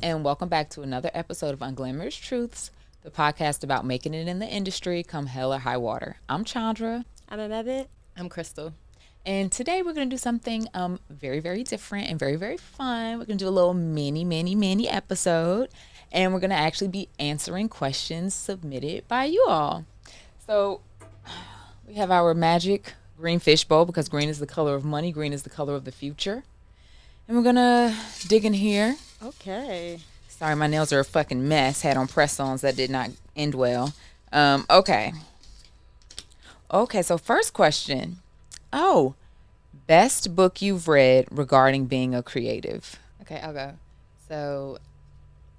and welcome back to another episode of Unglamorous Truths, the podcast about making it in the industry come hell or high water. I'm Chandra. I'm Amebit. I'm Crystal. And today we're going to do something very, very different and very, very fun. We're going to do a little mini episode, and we're going to actually be answering questions submitted by you all. So we have our magic green fishbowl because green is the color of money. Green is the color of the future. And we're going to dig in here. Okay. Sorry, my nails are a fucking mess. Had on press-ons that did not end well. Okay, so first question. Oh, best book you've read regarding being a creative. Okay, I'll go. So,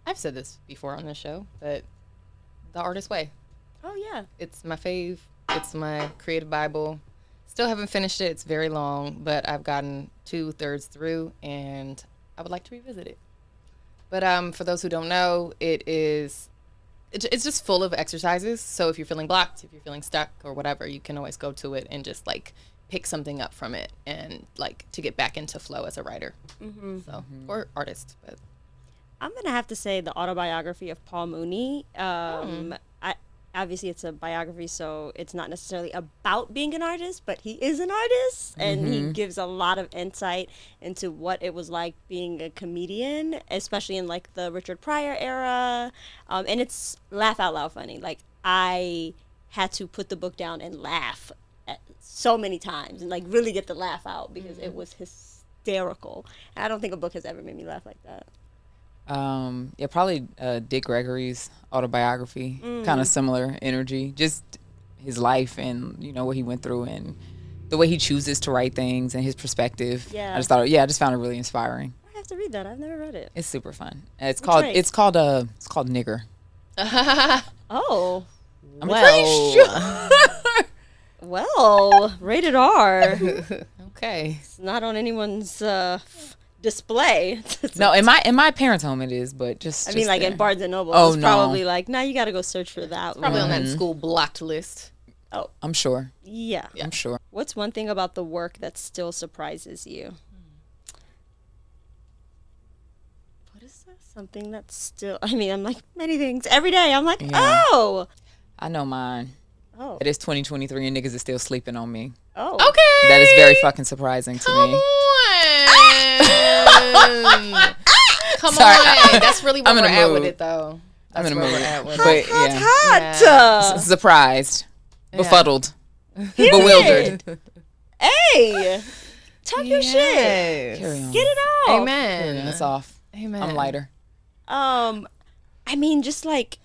I've said this before on the show, but The Artist's Way. Oh, yeah. It's my fave. It's my creative Bible. Still haven't finished it. It's very long, but I've gotten 2/3 through, and I would like to revisit it. But for those who don't know, it's just full of exercises. So if you're feeling blocked, if you're feeling stuck or whatever, you can always go to it and just like pick something up from it and like to get back into flow as a writer. Or artist. But I'm going to have to say the autobiography of Paul Mooney. Obviously, it's a biography, so it's not necessarily about being an artist, but he is an artist, and he gives a lot of insight into what it was like being a comedian, especially in, like, the Richard Pryor era, and it's laugh out loud funny. Like, I had to put the book down and laugh so many times and, like, really get the laugh out because it was hysterical, and I don't think a book has ever made me laugh like that. Probably Dick Gregory's autobiography, kind of similar energy, just his life and, you know, what he went through and the way he chooses to write things and his perspective. Yeah. I just found it really inspiring. I have to read that. I've never read it. It's super fun. It's called Nigger. Oh. I'm pretty sure. Well, rated R. okay. It's not on anyone's display. No, in my parents' home it is, but just like there. in Barnes and Noble, Oh, it's no. probably like, now you got to go search for that. Probably one. on that school blocked list. Oh, I'm sure. yeah. I'm sure. What's one thing about the work that still surprises you? What is that? Something that's still, I'm like, many things. Every day, I'm like, Yeah. oh. I know mine. Oh. It is 2023 and niggas is still sleeping on me. Oh. Okay. That is very fucking surprising to Come me. on. Come on. That's really where I'm in we're a at mood. with it, though. I'm That's in a where mood. we're at with But it. Hot. surprised, Yeah. befuddled, Period. bewildered. Hey. Talk your shit. Carry on. Get it off. Amen. It's off. Amen. I'm lighter. Just like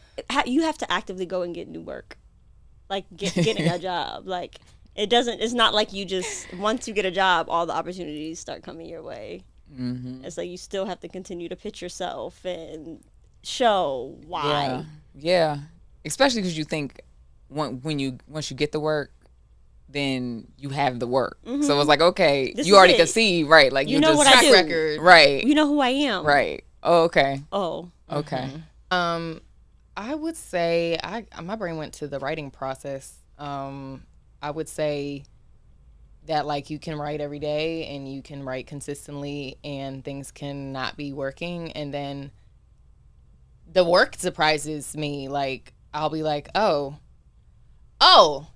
you have to actively go and get new work, like getting a job. Like it's not like you just once you get a job, all the opportunities start coming your way. Mm-hmm. It's like you still have to continue to pitch yourself and show why. Yeah. Especially because you think once you get the work, then you have the work. Mm-hmm. So it's like, okay, This you is already it. can see, right? Like You you know just what I Track do. record. right, You know who I am. right. Oh, okay, Oh. okay. I would say my brain went to the writing process. I would say that like you can write every day and you can write consistently and things can not be working, and then the work surprises me. Like I'll be like, oh,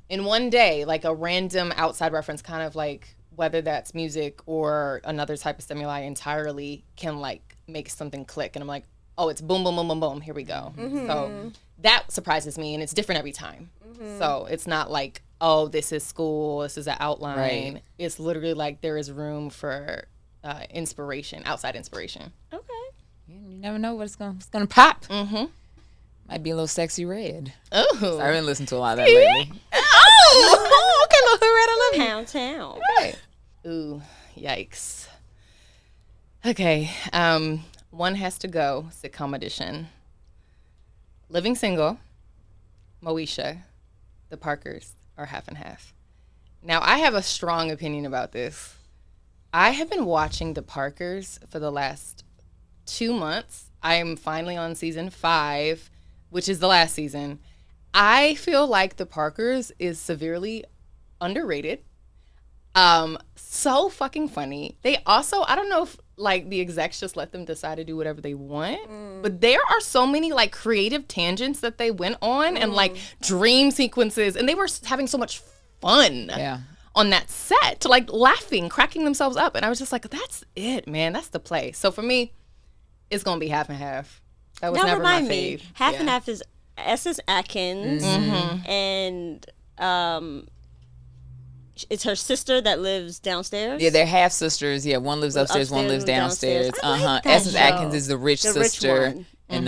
in one day, like a random outside reference, kind of like whether that's music or another type of stimuli entirely can like make something click, and I'm like, oh, it's boom, boom, boom, boom, boom. Here we go. Mm-hmm. So that surprises me, and it's different every time. So it's not like, oh, this is school, this is an outline. Right. It's literally like there is room for inspiration, outside inspiration. Okay. You never know what's gonna pop. Mm-hmm. Might be a little sexy red. Oh, I've been listening to a lot of that lately. oh, okay, little red, I love you. Town. Okay. Ooh, yikes. Okay, one has to go, sitcom edition. Living Single, Moesha, the Parkers are half and half. Now, I have a strong opinion about this. I have been watching the Parkers for the last 2 months. I am finally on season 5, which is the last season. I feel like the Parkers is severely underrated. So fucking funny. They also, I don't know if like the execs just let them decide to do whatever they want. But there are so many like creative tangents that they went on and like dream sequences, and they were having so much fun on that set, like laughing, cracking themselves up. And I was just like, that's it, man. That's the play. So for me, it's going to be half and half. That was never my fave. Half and half is S.S. Atkins and it's her sister that lives downstairs. Yeah, they're half sisters. Yeah, one lives upstairs, one lives downstairs. Essence Atkins is the rich sister. One. And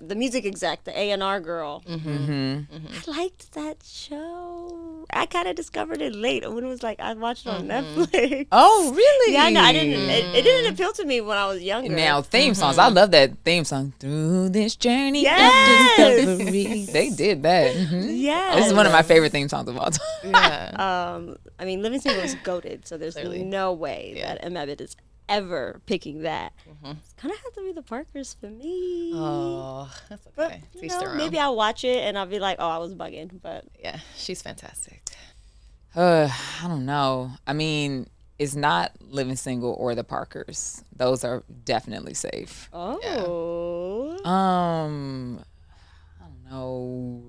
the music exec, the A&R girl. I liked that show. I kind of discovered it late when it was like I watched it on Netflix. Oh, really? Yeah, no, I didn't. It didn't appeal to me when I was younger. Now theme songs, I love that theme song. Through this journey of discovery, they did that. Yeah, this is one of my favorite theme songs of all time. Yeah. I mean, Living Single is goated, so there's no way that Emma is ever picking that. It's gonna have to be the Parkers for me. Oh, that's okay. But you know, maybe I'll watch it and I'll be like, oh, I was bugging. But yeah, she's fantastic. I don't know. I mean, it's not Living Single or the Parkers. Those are definitely safe. Oh, I don't know.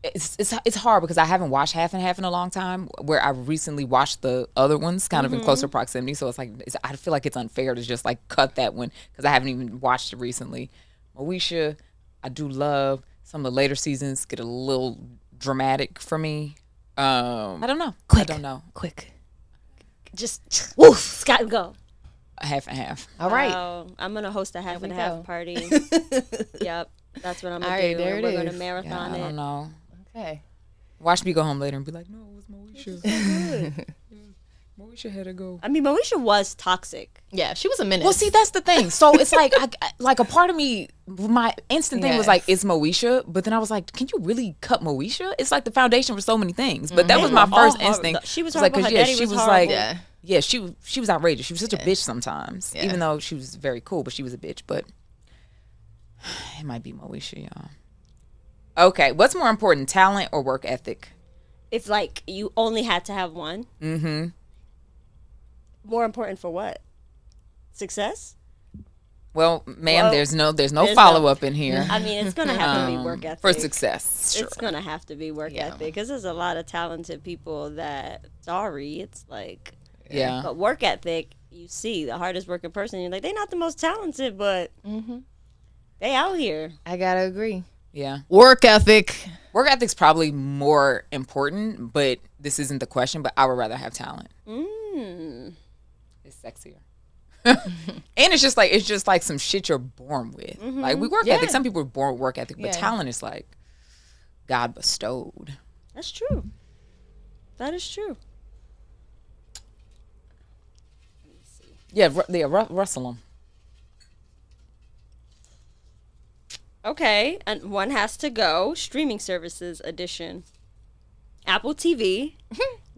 It's hard because I haven't watched Half and Half in a long time. Where I recently watched the other ones, kind of in closer proximity. So it's like I feel like it's unfair to just like cut that one because I haven't even watched it recently. Moesha, I do love. Some of the later seasons get a little dramatic for me. I don't know. I don't know. Quick. just woof, Scott, go. Half and half. All right. I'm gonna host a half and half party. Yep, that's what I'm gonna do. There We're it gonna is. marathon I it. don't know. Okay. Watch me go home later and be like, no, it was Moesha. Moesha had to go. I mean, Moesha was toxic. Yeah, she was a menace. Well, see, that's the thing. So it's like, like a part of me, my instant thing was like, it's Moesha. But then I was like, can you really cut Moesha? It's like the foundation for so many things. But that was my first instinct. She was like, horrible. Her daddy she was horrible. like, yeah, she was outrageous. She was such a bitch sometimes. Even though she was very cool, but she was a bitch. But it might be Moesha, y'all. Okay, what's more important, talent or work ethic? If like you only had to have one. Mm-hmm. More important for what? Success? Well, ma'am, there's no follow up in here. I mean, it's gonna have to be work ethic for success. Sure. It's gonna have to be work ethic because there's a lot of talented people that. Sorry, it's like but work ethic. You see, the hardest working person, you're like, they're not the most talented, but they out here. I gotta agree. Yeah. Work ethic. Work ethic's probably more important, but this isn't the question. But I would rather have talent. It's sexier. And it's just like some shit you're born with. Like we work ethic. Some people are born with work ethic, but talent is like God bestowed. That's true. That is true. Yeah, rustle them. Okay, and one has to go. Streaming services edition. Apple TV,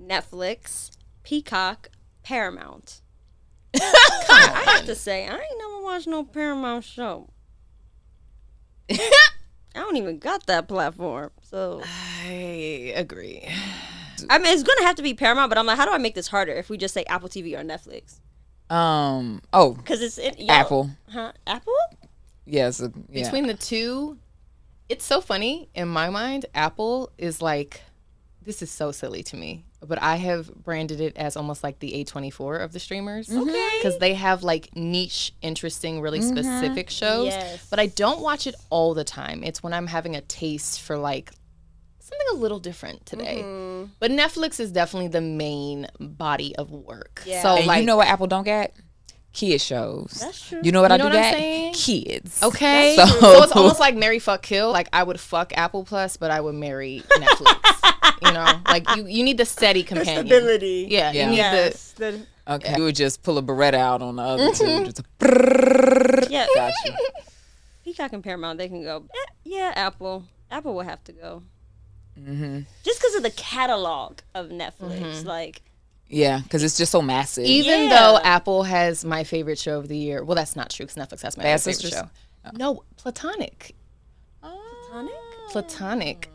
Netflix, Peacock, Paramount. I have to say, I ain't never watched no Paramount show. I don't even got that platform, so. I agree. I mean, it's gonna have to be Paramount, but I'm like, how do I make this harder if we just say Apple TV or Netflix? Because it's Apple. Huh? Apple? Yes. Between the two, it's so funny in my mind. Apple is like, this is so silly to me, but I have branded it as almost like the A24 of the streamers. Okay. Because they have like niche, interesting, really specific shows. Yes. But I don't watch it all the time. It's when I'm having a taste for like something a little different today. But Netflix is definitely the main body of work. Yeah. So And you know what Apple don't get? Kid shows. That's true. You know what I do what I'm get? saying? Kids. Okay. So It's almost like marry, fuck, kill. Like I would fuck Apple Plus, but I would marry Netflix. You know, like you need the steady companion. Stability. Yeah. You need Okay. You would just pull a Beretta out on the other two. Just a Yeah. Gotcha. Peacock and Paramount, they can go. Yeah, Apple. Apple will have to go. Just because of the catalog of Netflix, like. Yeah, because it's just so massive. Even though Apple has my favorite show of the year. Well, that's not true because Netflix has my Bad favorite Sisters? show. No, Platonic. Platonic.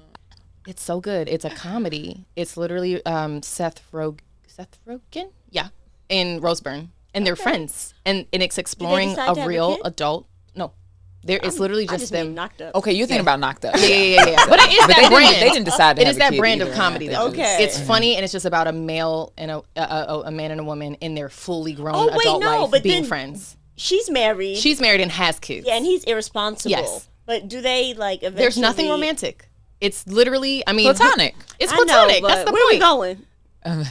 It's so good. It's a comedy. It's literally Seth Rogen. Yeah, in Rose Byrne. and they're friends, and it's exploring decide to a have a real kid? adult. No, it's literally I just just them. mean knocked up. Okay, you're thinking about Knocked Up. Yeah. But it is But that brand. they didn't decide to It have is a that kid brand either, of comedy. yeah. Though. Okay. It's funny, and it's just about a male and a man and a woman in their fully grown Oh, wait, adult no, life but being then- friends. She's married. She's married and has kids. Yeah, and he's irresponsible. Yes. But do they like eventually? There's nothing romantic. It's literally, I mean, Platonic. It's I know, platonic. but That's the where are we point. going? I mean,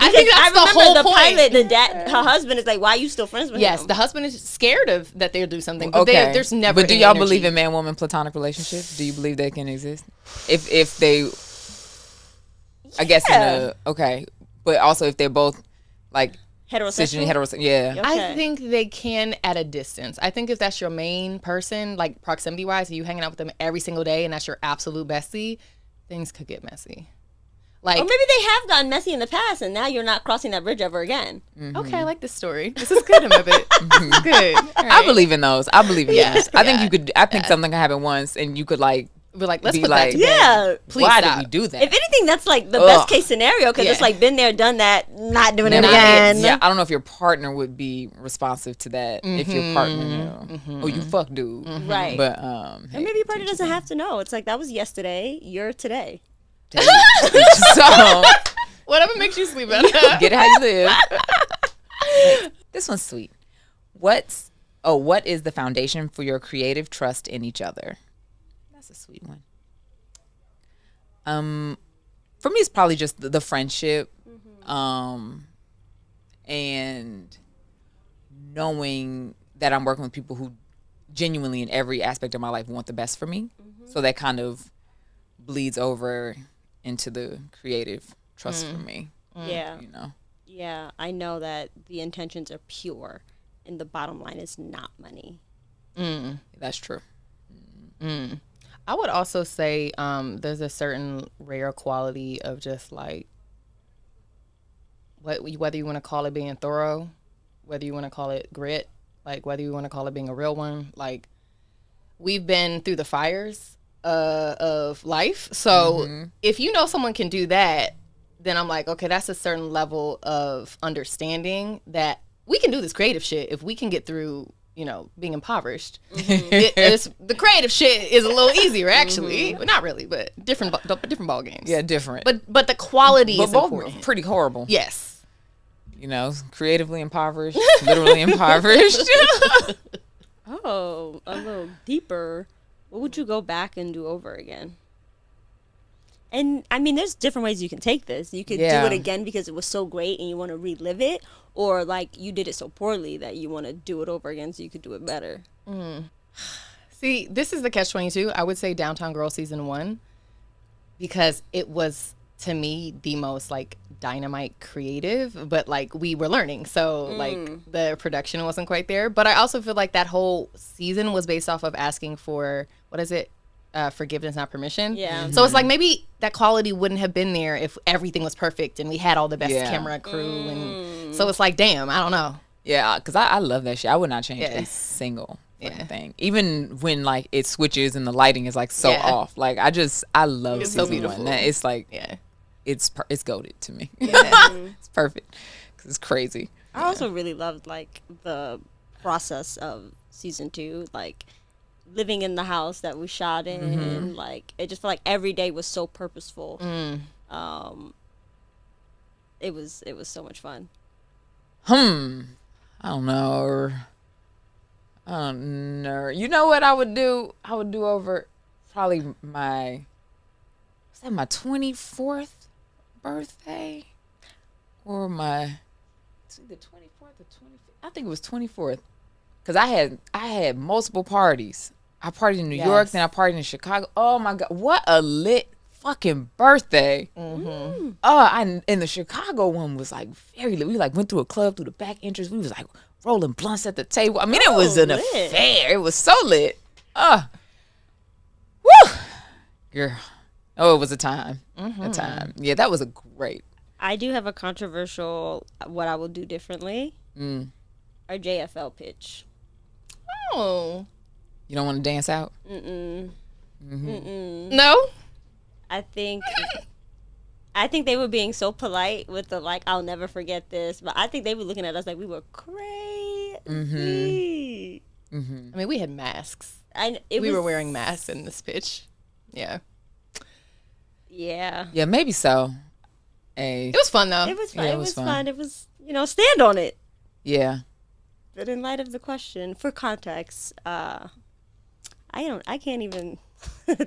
I think Because that's the remember whole the point. pilot. The dad, her husband is like, "Why are you still friends with Yes, him?" the husband is scared of that they'll do something, but Okay. there's never. But do any y'all energy. believe in man-woman platonic relationships? Do you believe they can exist? If they, I guess okay, but also if they're both like Heterosexual. heterosexual, yeah. I Okay. think they can at a distance. I think if that's your main person, like proximity wise, you hanging out with them every single day, and that's your absolute bestie, things could get messy. Like, Or maybe they have gotten messy in the past, and now you're not crossing that bridge ever again. okay, I like this story. This is good, Muppet. This is good. All I right. believe in those. I believe in Yeah, those. I think yeah, you could. I think something can happen once, and you could like We're like, let's be put like, that together. Yeah. Please why stop. did we do that? If anything, that's like the Ugh. best case scenario because it's Yeah. like been there, done that, not doing it Not again. it. Yeah, I don't know if your partner would be responsive to that. If your partner, oh, you fuck, dude. Right. But And maybe your partner doesn't have to know. It's like that was yesterday. You're today. so Whatever makes you sleep better. get how you live. This one's sweet. What is the foundation for your creative trust in each other? That's a sweet one. For me, it's probably just the friendship, and knowing that I'm working with people who genuinely in every aspect of my life want the best for me. So that kind of bleeds over into the creative trust for me. Yeah. You know. Yeah. I know that the intentions are pure and the bottom line is not money. That's true. I would also say there's a certain rare quality of just like whether you want to call it being thorough, whether you want to call it grit, like whether you want to call it being a real one. Like we've been through the fires of life, so if you know someone can do that, then I'm like, okay, that's a certain level of understanding that we can do this creative shit if we can get through, you know, being impoverished. The creative shit is a little easier, actually. Well, not really, but different ball games. Yeah, different. But the quality but is both important. pretty horrible. Yes. You know, creatively impoverished, literally impoverished. Oh, a little deeper. What would you go back and do over again? And I mean, there's different ways you can take this. You could do Yeah. it again because it was so great and you want to relive it, or like you did it so poorly that you want to do it over again so you could do it better. See, this is the catch-22. I would say Downtown Girl season 1 because it was, to me, the most like dynamite creative, but like we were learning, so like the production wasn't quite there. But I also feel like that whole season was based off of asking for, what is it, forgiveness, not permission. Yeah. So it's like maybe that quality wouldn't have been there if everything was perfect and we had all the best Yeah. camera crew, and so it's like, damn, I don't know. Yeah, because I love that shit. I would not change Yeah. a single fucking Yeah. thing. Even when like it switches and the lighting is like so Yeah. off. Like I love It's so season beautiful. one. It's like Yeah. it's goated to me. It's perfect because it's crazy. I also really loved like the process of season 2, like living in the house that we shot in. Like it just felt like every day was so purposeful. It was so much fun. I don't know. You know what I would do? I would do over probably my 24th birthday or it's either 24th or 25th. I think it was 24th because I had multiple parties. I partied in New York, then I partied in Chicago. Oh my God, what a lit fucking birthday! And the Chicago one was like very lit. We like went through a club through the back entrance. We was like rolling blunts at the table. I mean, it was an lit. affair. It was so lit. Woo, girl. Oh, it was a time. A time. Yeah, that was a great. I do have a controversial what I will do differently. Our JFL pitch. Oh. You don't want to dance out? No. I think I think they were being so polite with the like, I'll never forget this. But I think they were looking at us like we were crazy. I mean, we had masks. We were wearing masks in this pitch. Yeah. Yeah. Yeah, maybe so. It was fun though. It was fun. Yeah, it was fun. It was, stand on it. Yeah. But in light of the question, for context, I can't even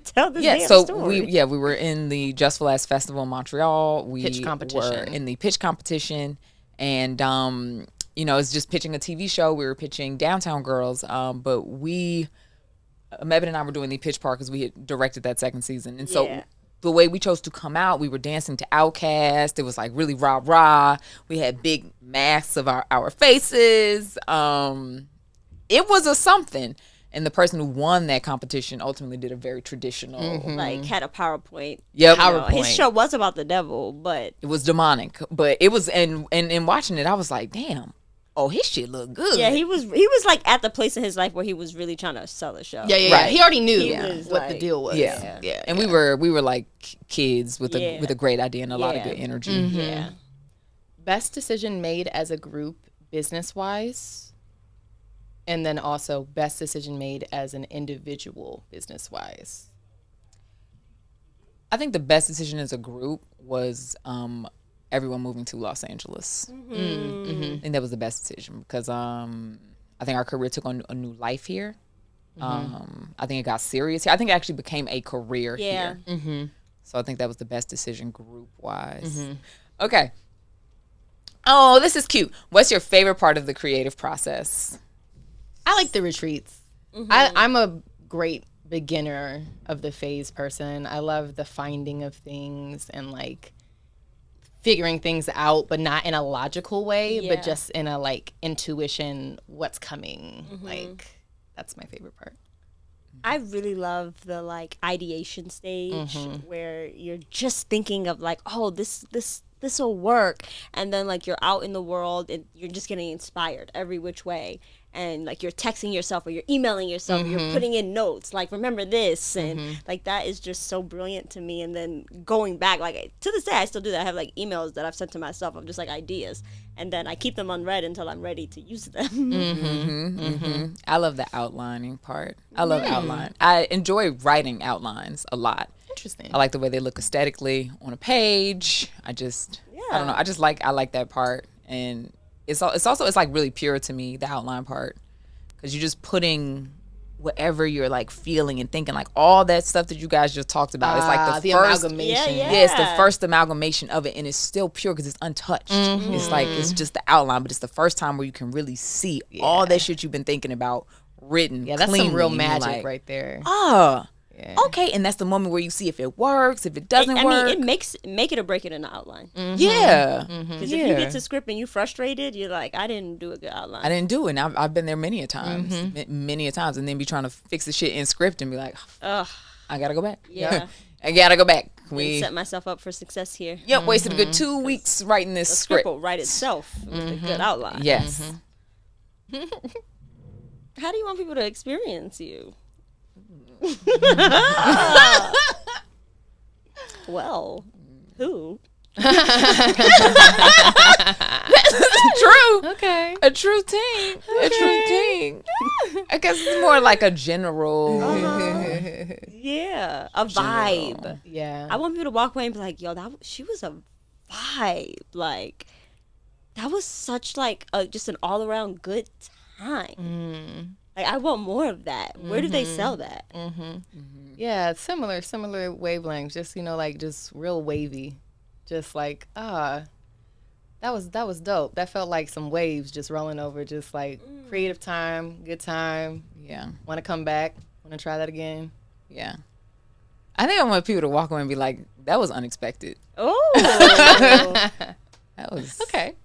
tell this damn story. We were in the Just for Laughs Festival in Montreal. We pitch competition. were in the pitch competition, and it's just pitching a TV show. We were pitching Downtown Girls, but Mebin and I were doing the pitch part because we had directed that second season, and so the way we chose to come out, we were dancing to Outkast. It was like really rah rah. We had big masks of our faces. It was a something. And the person who won that competition ultimately did a very traditional, had a PowerPoint. Yep, PowerPoint. His show was about the devil, but it was demonic. But it was, and watching it, I was like, damn. Oh, his shit look good. Yeah, he was like at the place in his life where he was really trying to sell a show. Yeah. Right. He already knew what the deal was. Yeah. And we were like kids with a great idea and a lot of good energy. Yeah. Best decision made as a group, business wise, and then also best decision made as an individual, business wise. I think the best decision as a group was everyone moving to Los Angeles. I think that was the best decision because I think our career took on a new life here. I think it got serious here. I think it actually became a career here. So I think that was the best decision group wise. Okay. Oh, this is cute. What's your favorite part of the creative process? I like the retreats. I'm a great beginner of the phase person. I love the finding of things and like figuring things out, but not in a logical way, but just in a like intuition, what's coming. Like that's my favorite part. I really love the like ideation stage where you're just thinking of like, oh, this will work, and then like you're out in the world and you're just getting inspired every which way, and like you're texting yourself or you're emailing yourself or you're putting in notes like remember this and like that is just so brilliant to me. And then going back, like to this day I still do that. I have like emails that I've sent to myself of just like ideas, and then I keep them unread until I'm ready to use them. I love the outlining part. I love outline. I enjoy writing outlines a lot. Interesting. I like the way they look aesthetically on a page. I don't know. I like that part, and it's like really pure to me, the outline part, because you're just putting whatever you're like feeling and thinking, like all that stuff that you guys just talked about. It's like the first amalgamation. It's the first amalgamation of it, and it's still pure because it's untouched. It's like it's just the outline, but it's the first time where you can really see all that shit you've been thinking about written. Yeah, that's cleanly, some real magic right there. Okay, and that's the moment where you see if it works, if it doesn't work. I mean, make it or break it in the outline. Yeah. Because if you get to script and you frustrated, you're like, I didn't do a good outline. I didn't do it. And I've been there many a times, and then be trying to fix the shit in script and be like, ugh, I gotta go back. Yeah. I gotta go back. We set myself up for success here. Yep, wasted a good 2 weeks writing this the script. will write itself with a good outline. Yes. How do you want people to experience you? Well, who? True. Okay. A true team. A true team. I guess it's more like a general. Yeah, a vibe. Yeah. I want people to walk away and be like, yo, she was a vibe. Like, that was such like just an all around good time. Like, I want more of that. Where do they sell that? Yeah, similar wavelengths. Just like just real wavy. Just like that was dope. That felt like some waves just rolling over. Just like creative time, good time. Yeah. Want to come back? Want to try that again? Yeah. I think I want people to walk away and be like, that was unexpected. Oh. That was okay.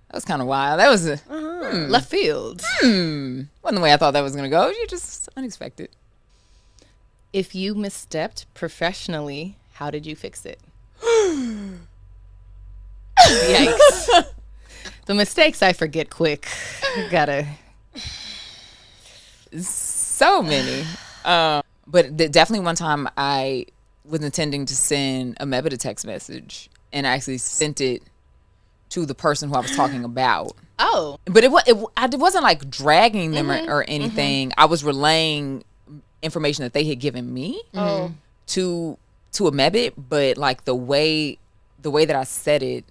That was kind of wild. That was left field. Wasn't the way I thought that was going to go. You just unexpected. If you misstepped professionally, how did you fix it? Yikes. The mistakes I forget quick. Gotta. So many. But definitely one time I was intending to send a Mebita text message and I actually sent it to the person who I was talking about. Oh. But it wasn't like dragging them or anything. I was relaying information that they had given me to a Mebit, but like the way that I said it,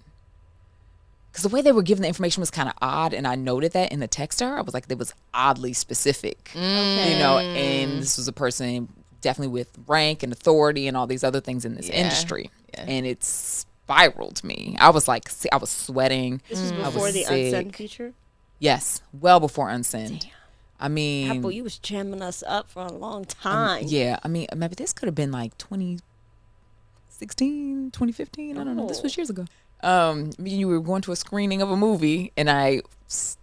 because the way they were giving the information was kind of odd, and I noted that in the text to her. I was like, it was oddly specific, you know, and this was a person definitely with rank and authority and all these other things in this industry. Yeah. And it spiraled me. I was like, I was sweating. This was before the unsend feature? Yes, well before unsend. Damn. I mean, Apple, you was jamming us up for a long time. Yeah, I mean, maybe this could have been like 2016, 2015. I don't know. This was years ago. You were going to a screening of a movie, and I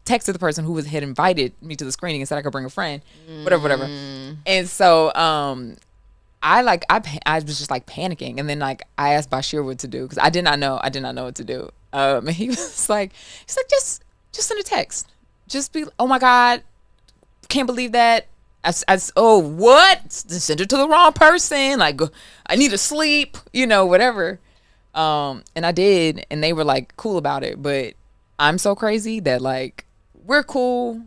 texted the person who had invited me to the screening and said I could bring a friend, whatever. And so I was just like panicking, and then like I asked Bashir what to do because I did not know what to do. And he's like just send a text, just be, oh my God, can't believe that. Oh, what? Send it to the wrong person. Like, I need to sleep, you know, whatever. And I did, and they were like cool about it. But I'm so crazy that like we're cool,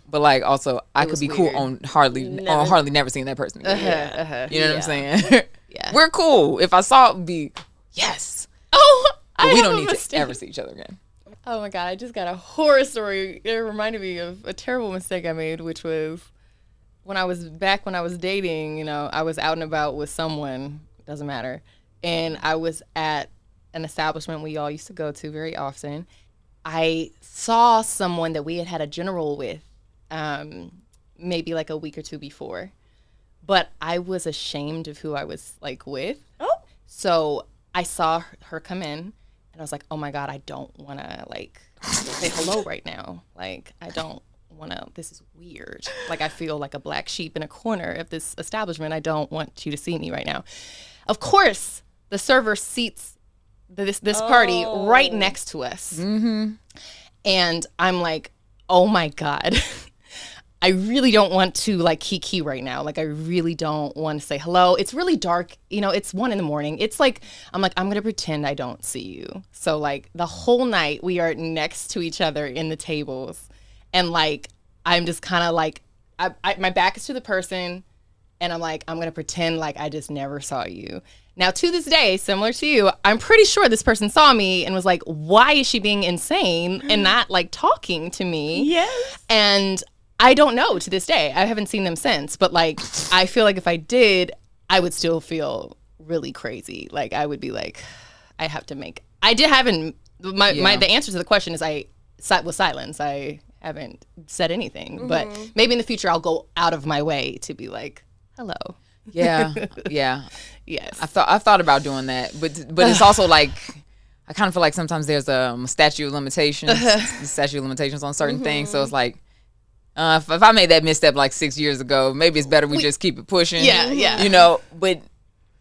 but like also I could be weird. Cool on hardly never seeing that person again. You know what I'm saying? Yeah, we're cool. If I saw it, would be yes. Oh, but we don't need to ever see each other again. Oh my God, I just got a horror story. It reminded me of a terrible mistake I made, which was when I was dating, you know, I was out and about with someone, doesn't matter. And I was at an establishment we all used to go to very often. I saw someone that we had a general with maybe like a week or two before. But I was ashamed of who I was like with. Oh. So I saw her come in. And I was like, oh my God, I don't want to like say hello right now. Like, I don't want to, this is weird. Like, I feel like a black sheep in a corner of this establishment. I don't want you to see me right now. Of course, the server seats this party right next to us. And I'm like, oh my God. I really don't want to like kiki right now. Like, I really don't want to say hello. It's really dark. You know, it's 1 a.m. It's like, I'm going to pretend I don't see you. So like the whole night we are next to each other in the tables. And like, I'm just kind of like, my back is to the person. And I'm like, I'm going to pretend like I just never saw you. Now, to this day, similar to you, I'm pretty sure this person saw me and was like, why is she being insane and not like talking to me? Yes. And I don't know to this day. I haven't seen them since. But like, I feel like if I did, I would still feel really crazy. Like, I would be like, I have to make. I did haven't. The answer to the question is was silence. I haven't said anything. But maybe in the future I'll go out of my way to be like, hello. Yeah. Yes. I thought about doing that, but it's also like, I kind of feel like sometimes there's a statute of limitations on certain things. So it's like, if I made that misstep like 6 years ago, maybe it's better we just keep it pushing. Yeah. You know, but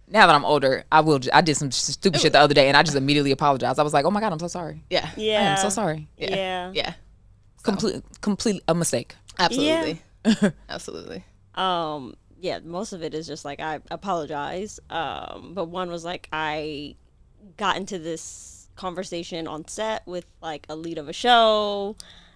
now that I'm older, I did some stupid shit the other day, and I just immediately apologized. I was like, oh my God, I'm so sorry. Yeah. I am so sorry. Yeah. Complete a mistake. Absolutely. Yeah. Absolutely. Yeah, most of it is just like, I apologize. But one was like, I got into this conversation on set with like a lead of a show.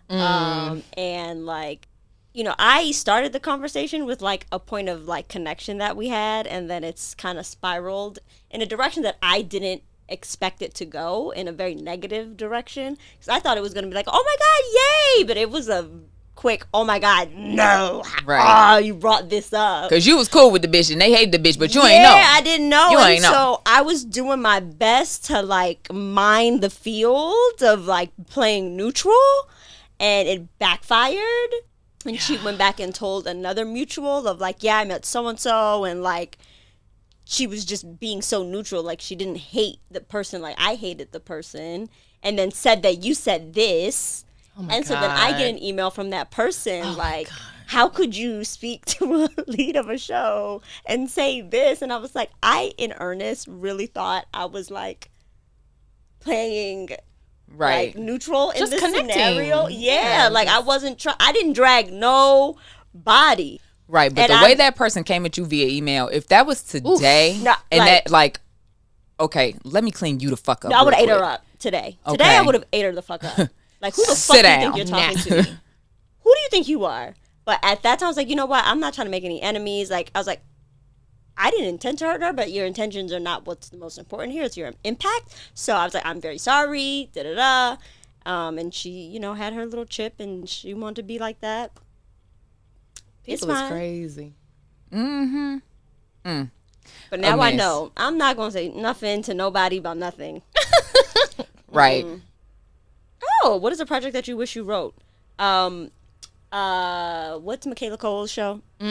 And like, you know, I started the conversation with like a point of like connection that we had, and then it's kind of spiraled in a direction that I didn't expect it to go, in a very negative direction, because I thought it was going to be like, oh my God, yay, but it was a quick, oh my God, no, right? Oh, you brought this up because you was cool with the bitch and they hated the bitch, but you ain't know. Yeah, I didn't know. You ain't know. So I was doing my best to like mine the field of like playing neutral, and it backfired. And she went back and told another mutual of like, yeah, I met so-and-so, and like, she was just being so neutral. Like, she didn't hate the person like I hated the person, and then said that you said this. Oh my God. So then I get an email from that person like, how could you speak to a lead of a show and say this? And I was like, I, in earnest, really thought I was like playing like neutral just in this connecting. scenario. Yeah, like I wasn't I didn't drag no body. Right, but And the way that person came at you via email, if that was today, No, and like- that like, okay, let me clean you the fuck up. No, I would have real ate her quick. up today. Okay. Today I would have ate her the fuck up. Like, who the fuck Sit do you down. think you're talking to? Who do you think you are? But at that time, I was like, you know what? I'm not trying to make any enemies. Like, I was like, I didn't intend to hurt her, but your intentions are not what's the most important here. It's your impact. So I was like, I'm very sorry. Da da da. And she, you know, had her little chip, and she wanted to be like that. It's People is fine. crazy. But now I miss. know I'm not gonna say nothing to nobody about nothing. Right. Oh, what is a project that you wish you wrote? What's Michaela Cole's show? I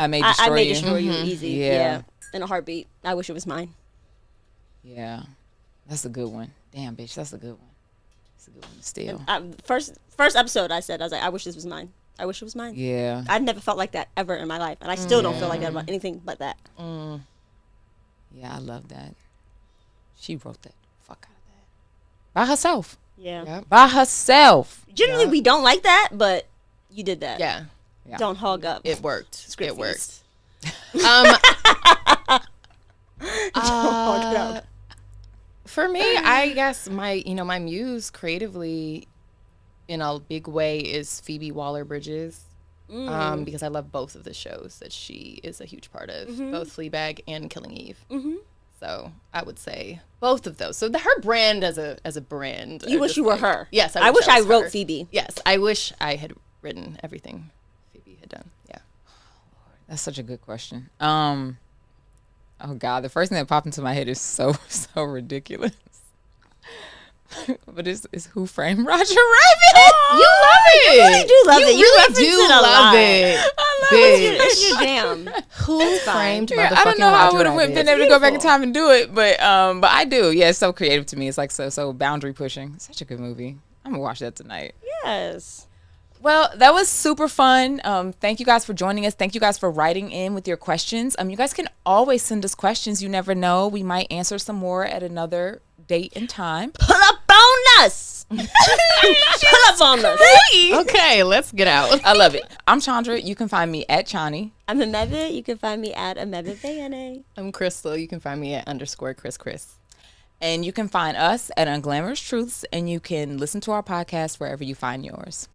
may destroy I may you. destroy you easy. Yeah. Yeah. In a heartbeat. I wish it was mine. Yeah, that's a good one. Damn, bitch, that's a good one. That's a good one to steal. First episode, I was like, I wish this was mine. I wish it was mine. Yeah. I've never felt like that ever in my life, and I still don't feel like that about anything but that. Yeah, I love that. She wrote that fuck out of that by herself. Yeah. Yep. By herself. Generally, we don't like that, but you did that. Yeah, Yeah. Don't hog up. it worked. Script It worked. feast. Hog up. For me, I guess my muse creatively, in a big way, is Phoebe Waller-Bridges, because I love both of the shows that she is a huge part of, both Fleabag and Killing Eve. So I would say both of those. So her brand as a brand. You are wish just you were like- her. Yes, I wish I was wrote her. Phoebe. Yes, I wish I had written everything Phoebe had done. Yeah. That's such a good question. Oh God, the first thing that popped into my head is so ridiculous. But it's Who Framed Roger Rabbit? You love it. You really do love You it. You really reference do it a love lot. it. I love It's your jam. Who framed Yeah, I don't know how I would have been Rabbit? able to go back in beautiful. time and do it, but I do. Yeah, it's so creative to me. It's like so boundary pushing. Such a good movie. I'm gonna watch that tonight. Yes. Well, that was super fun. Thank you guys for joining us. Thank you guys for writing in with your questions. You guys can always send us questions. You never know. We might answer some more at another date and time. Pull up on us. Pull up on us. Okay, let's get out. I love it. I'm Chandra. You can find me at Chani. I'm Amebe. You can find me at Amebe Bayane. I'm Crystal. You can find me at _Chris. And you can find us at Unglamorous Truths. And you can listen to our podcast wherever you find yours.